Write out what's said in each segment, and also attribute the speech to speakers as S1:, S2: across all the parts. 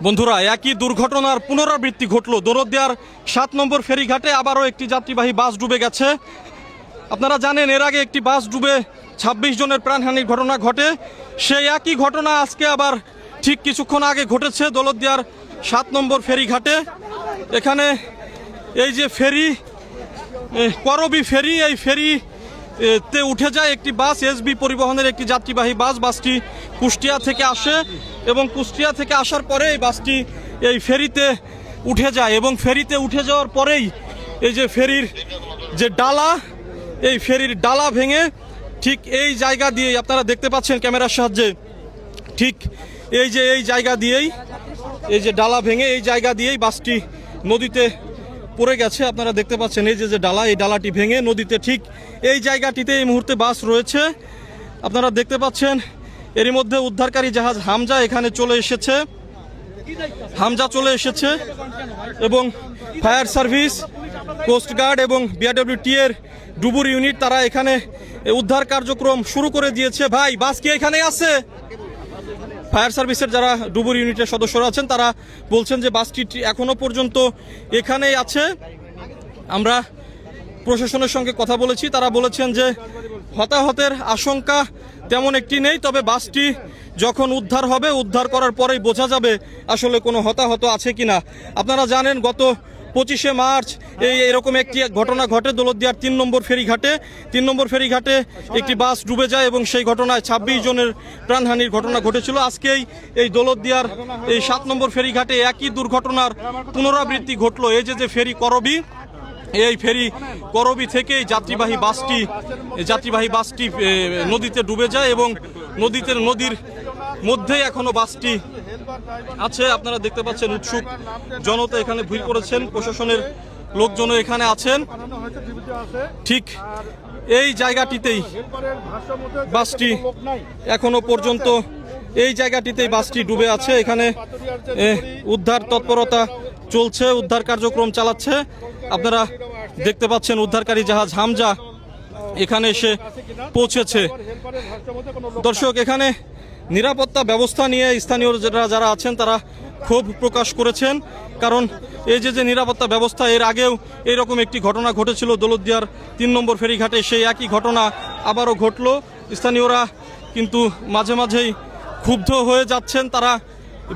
S1: বন্ধুরা, একই দুর্ঘটনার পুনরাবৃত্তি ঘটল। দৌলতদিয়ার 7 নম্বর ফেরিঘাটে আবারও একটি যাত্রীবাহী বাস ডুবে গেছে। আপনারা জানেন এর আগে একটি বাস ডুবে 26 জনের প্রাণহানির ঘটনা ঘটে। সেই একই ঘটনা আজকে আবার ঠিক কিছুক্ষণ আগে ঘটেছে দৌলতদিয়ার 7 নম্বর ফেরিঘাটে। এখানে এই যে ফেরি, করবি ফেরি, এই ফেরিতে উঠে যায় একটি বাস, এসবি পরিবহনের একটি যাত্রীবাহী বাস। বাসটি কুষ্টিয়া থেকে আসে এবং কুষ্টিয়া থেকে আসার পরে এই বাসটি এই ফেরিতে উঠে যায় এবং ফেরিতে উঠে যাওয়ার পরেই এই যে ফেরির যে ডালা, এই ফেরির ডালা ভেঙে ঠিক এই জায়গা দিয়েই আপনারা দেখতে পাচ্ছেন ক্যামেরার সাহায্যে, ঠিক এই যে এই জায়গা দিয়েই এই যে ডালা ভেঙে এই জায়গা দিয়েই বাসটি নদীতে পড়ে গেছে। আপনারা দেখতে পাচ্ছেন এই যে ডালা, এই ডালাটি ভেঙে নদীতে ঠিক এই জায়গাটিতে এই মুহূর্তে বাস রয়েছে। আপনারা দেখতে পাচ্ছেন এরই মধ্যে উদ্ধারকারী জাহাজ হামজা এখানে চলে এসেছে, এবং ফায়ার সার্ভিস, কোস্টগার্ড এবং বিআরডব্লিউটি এর ডুবুর ইউনিট তারা এখানে উদ্ধার কার্যক্রম শুরু করে দিয়েছে। ভাই, বাস কি এখানে আছে? ফায়ার সার্ভিসের যারা ডুবুর ইউনিটের সদস্যরা আছেন তারা বলছেন যে বাসটি এখনো পর্যন্ত এখানেই আছে। আমরা প্রশাসনের সঙ্গে কথা বলেছি, তারা বলেছেন যে হতাহতের আশঙ্কা তেমন একটি নেই, তবে বাসটি যখন উদ্ধার হবে, উদ্ধার করার পরেই বোঝা যাবে আসলে কোনো হতাহত আছে কিনা। আপনারা জানেন গত 25শে মার্চ এরকম একটি ঘটনা ঘটে দৌলতদিয়ার 3 নম্বর ফেরিঘাটে। 3 নম্বর ফেরিঘাটে একটি বাস ডুবে যায় এবং সেই ঘটনায় 26 জনের প্রাণহানির ঘটনা ঘটেছিল। আজকেই এই দৌলতদিয়ার এই 7 নম্বর ফেরিঘাটে একই দুর্ঘটনার পুনরাবৃত্তি ঘটলো। এই যে ফেরি করবি, এই ফেরি করবি থেকেই যাত্রীবাহী বাসটি নদীতে ডুবে যায় এবং নদীর মধ্যেই এখনো বাসটি আছে। আপনারা দেখতে পাচ্ছেন উৎসুক জনতা এখানে ভিড় করেছেন, প্রশাসনের লোকজনও এখানে আছেন। ঠিক এই জায়গাটিতেই বাসটি এখনো পর্যন্ত এই জায়গাটিতেই বাসটি ডুবে আছে। এখানে উদ্ধার তৎপরতা চলছে, উদ্ধার কার্যক্রম চালাচ্ছে। আপনারা দেখতে পাচ্ছেন উদ্ধারকারী জাহাজ হামজা এখানে এসে পৌঁছেছে। দর্শক, এখানে নিরাপত্তা ব্যবস্থা নিয়ে স্থানীয় যারা আছেন তারা ক্ষোভ প্রকাশ করেছেন, কারণ এই যে নিরাপত্তা ব্যবস্থা, এর আগেও এইরকম একটি ঘটনা ঘটেছিল দৌলতদিয়ার 3 নম্বর ফেরিঘাটে, সেই একই ঘটনা আবারও ঘটলো। স্থানীয়রা কিন্তু মাঝে মাঝেই ক্ষুব্ধ হয়ে যাচ্ছেন, তারা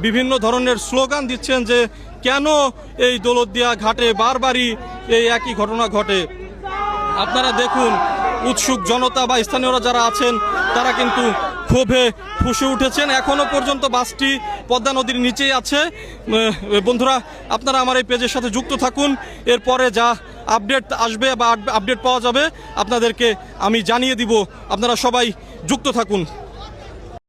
S1: বিভিন্ন ধরনের স্লোগান দিচ্ছেন যে কেন এই দৌলতদিয়া ঘাটে বারবারই এই একই ঘটনা ঘটে। আপনারা দেখুন উৎসুক জনতা বা স্থানীয়রা যারা আছেন তারা কিন্তু ক্ষোভে ফুঁসে উঠেছেন। এখনো পর্যন্ত বাসটি পদ্মা নদীর নিচেই আছে। বন্ধুরা, আপনারা আমার এই পেজের সাথে যুক্ত থাকুন, এরপরে যা আপডেট আসবে বা আপডেট পাওয়া যাবে আপনাদেরকে আমি জানিয়ে দিব। আপনারা সবাই যুক্ত থাকুন।